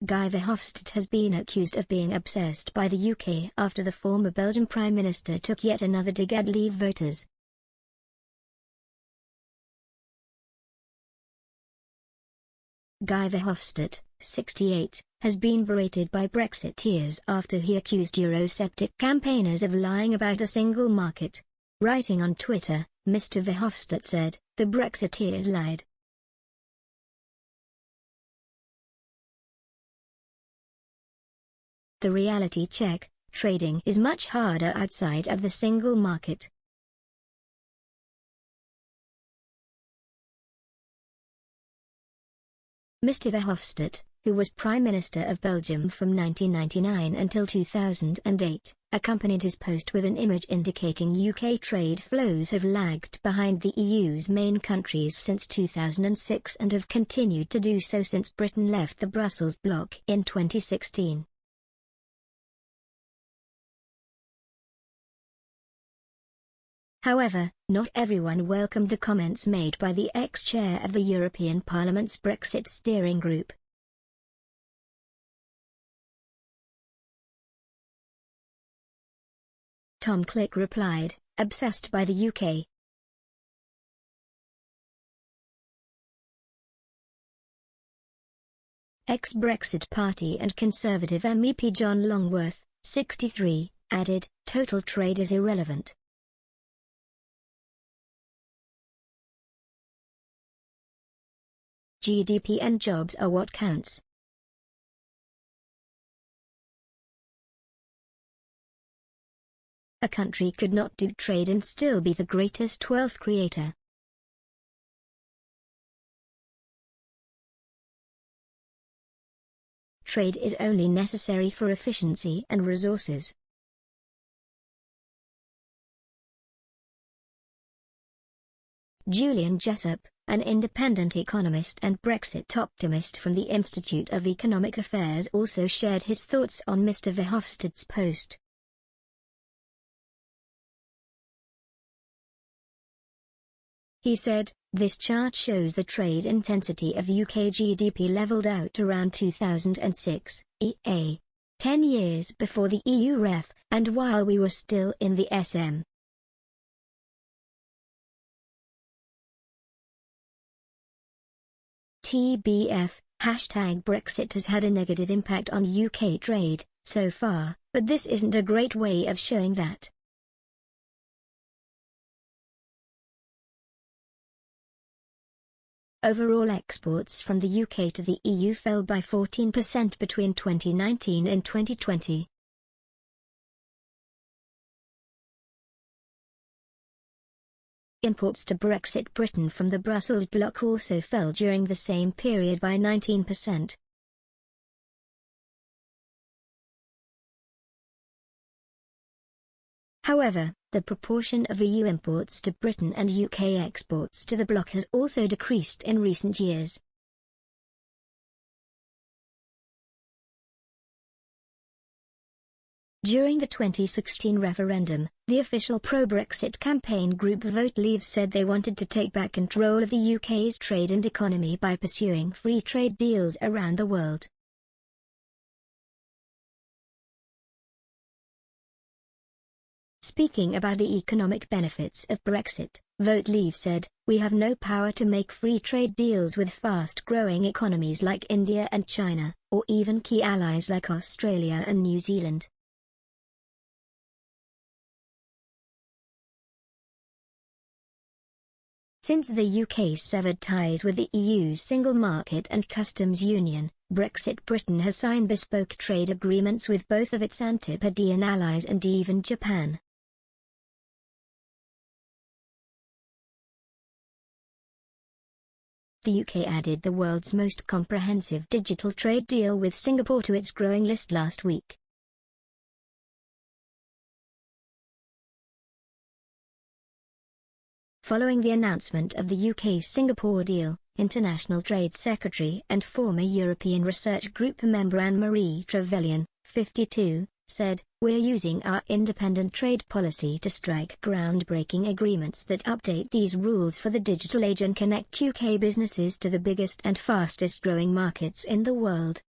Guy Verhofstadt has been accused of being obsessed by the UK after the former Belgian Prime Minister took yet another dig at Leave voters. Guy Verhofstadt, 68, has been berated by Brexiteers after he accused Eurosceptic campaigners of lying about a single market. Writing on Twitter, Mr. Verhofstadt said, "The Brexiteers lied. The reality check: trading is much harder outside of the single market." Mr. Verhofstadt, who was Prime Minister of Belgium from 1999 until 2008, accompanied his post with an image indicating UK trade flows have lagged behind the EU's main countries since 2006 and have continued to do so since Britain left the Brussels bloc in 2016. However, not everyone welcomed the comments made by the ex-chair of the European Parliament's Brexit steering group. Tom Click replied, "Obsessed by the UK. Ex-Brexit Party and Conservative MEP John Longworth, 63, added, "Total trade is irrelevant. GDP and jobs are what counts." A country could not do trade and still be the greatest wealth creator. Trade is only necessary for efficiency and resources. Julian Jessup, an independent economist and Brexit optimist from the Institute of Economic Affairs, also shared his thoughts on Mr. Verhofstadt's post. He said, "This chart shows the trade intensity of UK GDP leveled out around 2006, e.a. 10 years before the EU ref, and while we were still in the SM. TBF, #Brexit has had a negative impact on UK trade, so far, but this isn't a great way of showing that." Overall exports from the UK to the EU fell by 14% between 2019 and 2020. Imports to Brexit Britain from the Brussels bloc also fell during the same period by 19%. However, the proportion of EU imports to Britain and UK exports to the bloc has also decreased in recent years. During the 2016 referendum, the official pro-Brexit campaign group Vote Leave said they wanted to take back control of the UK's trade and economy by pursuing free trade deals around the world. Speaking about the economic benefits of Brexit, Vote Leave said, "We have no power to make free trade deals with fast-growing economies like India and China, or even key allies like Australia and New Zealand." Since the UK severed ties with the EU's single market and customs union, Brexit Britain has signed bespoke trade agreements with both of its Antipodean allies and even Japan. The UK added the world's most comprehensive digital trade deal with Singapore to its growing list last week. Following the announcement of the UK-Singapore deal, International Trade Secretary and former European Research Group member Anne-Marie Trevelyan, 52, said, "We're using our independent trade policy to strike groundbreaking agreements that update these rules for the digital age and connect UK businesses to the biggest and fastest growing markets in the world."